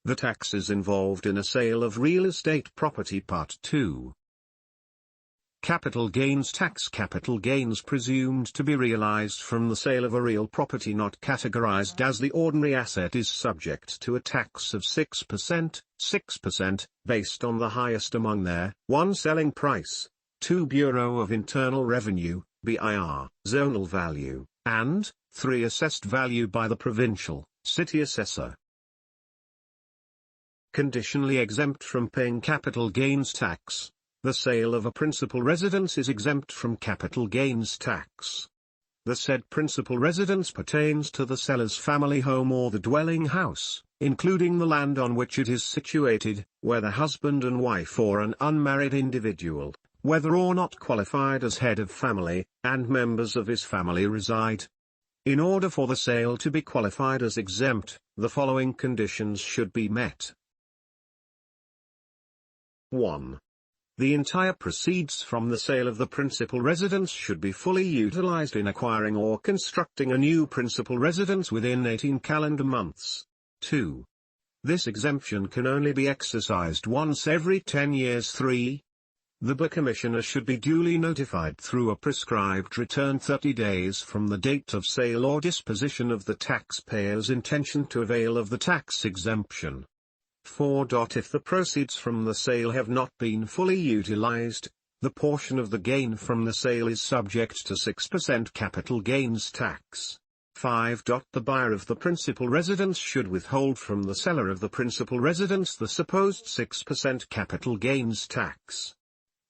The taxes involved in a sale of real estate property. Part 2. Capital gains tax. Capital gains presumed to be realized from the sale of a real property not categorized as the ordinary asset is subject to a tax of 6%, based on the highest among their 1. Selling price, 2. Bureau of Internal Revenue, BIR, zonal value, and 3. Assessed value by the provincial, city assessor. Conditionally exempt from paying capital gains tax. The sale of a principal residence is exempt from capital gains tax. The said principal residence pertains to the seller's family home or the dwelling house, including the land on which it is situated, whether husband and wife or an unmarried individual, whether or not qualified as head of family, and members of his family reside. In order for the sale to be qualified as exempt, the following conditions should be met. 1. The entire proceeds from the sale of the principal residence should be fully utilized in acquiring or constructing a new principal residence within 18 calendar months. 2. This exemption can only be exercised once every 10 years. 3. The BIR commissioner should be duly notified through a prescribed return 30 days from the date of sale or disposition of the taxpayer's intention to avail of the tax exemption. 4. If the proceeds from the sale have not been fully utilized, the portion of the gain from the sale is subject to 6% capital gains tax. 5. The buyer of the principal residence should withhold from the seller of the principal residence the supposed 6% capital gains tax.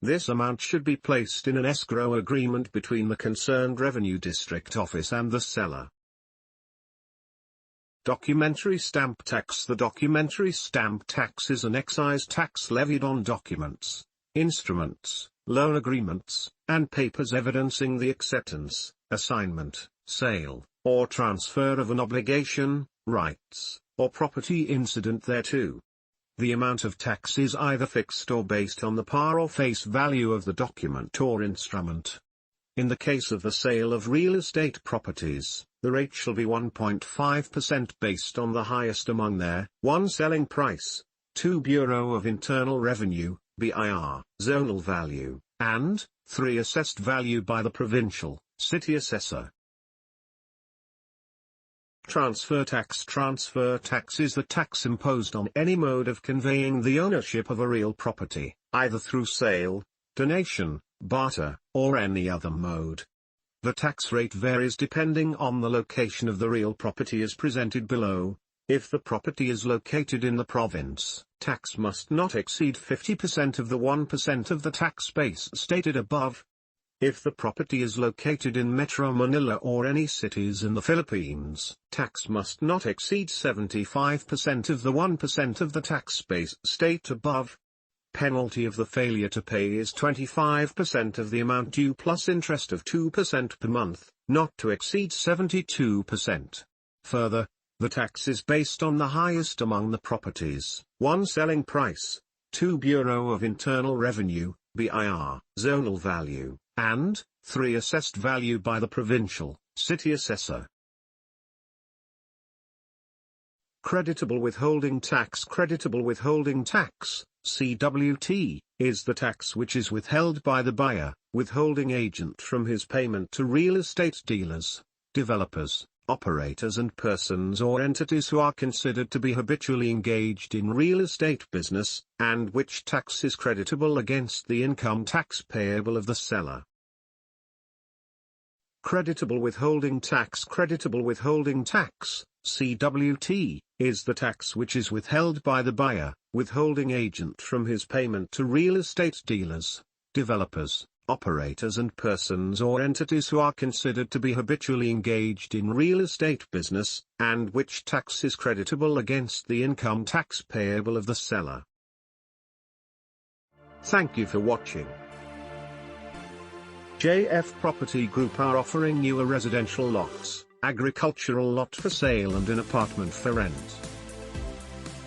This amount should be placed in an escrow agreement between the concerned revenue district office and the seller. Documentary stamp tax. The documentary stamp tax is an excise tax levied on documents, instruments, loan agreements, and papers evidencing the acceptance, assignment, sale, or transfer of an obligation, rights, or property incident thereto. The amount of tax is either fixed or based on the par or face value of the document or instrument. In the case of the sale of real estate properties, the rate shall be 1.5% based on the highest among their 1. Selling price, 2. Bureau of Internal Revenue, BIR, zonal value, and 3. Assessed value by the provincial, city assessor. Transfer tax. Transfer tax is the tax imposed on any mode of conveying the ownership of a real property, either through sale, donation, barter, or any other mode. The tax rate varies depending on the location of the real property as presented below. If the property is located in the province, tax must not exceed 50% of the 1% of the tax base stated above. If the property is located in Metro Manila or any cities in the Philippines, tax must not exceed 75% of the 1% of the tax base stated above. Penalty of the failure to pay is 25% of the amount due plus interest of 2% per month, not to exceed 72%. Further, the tax is based on the highest among the properties: 1. Selling price, 2. Bureau of Internal Revenue, BIR, zonal value, and 3. Assessed value by the provincial, city assessor. Creditable withholding tax. Creditable withholding tax, CWT, is the tax which is withheld by the buyer, withholding agent from his payment to real estate dealers, developers, operators and persons or entities who are considered to be habitually engaged in real estate business, and which tax is creditable against the income tax payable of the seller. Creditable withholding tax. Creditable withholding tax, CWT, is the tax which is withheld by the buyer, withholding agent from his payment to real estate dealers, developers, operators and persons or entities who are considered to be habitually engaged in real estate business, and which tax is creditable against the income tax payable of the seller. Thank you for watching. JF Property Group are offering you a residential lots, agricultural lot for sale and an apartment for rent.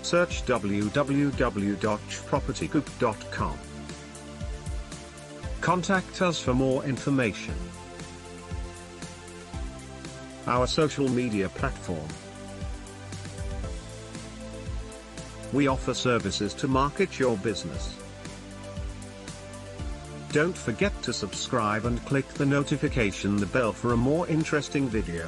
Search www.jfpropertygroup.info. Contact us for more information. Our social media platform: We offer services to market your business. Don't forget to subscribe and click the notification bell for a more interesting video.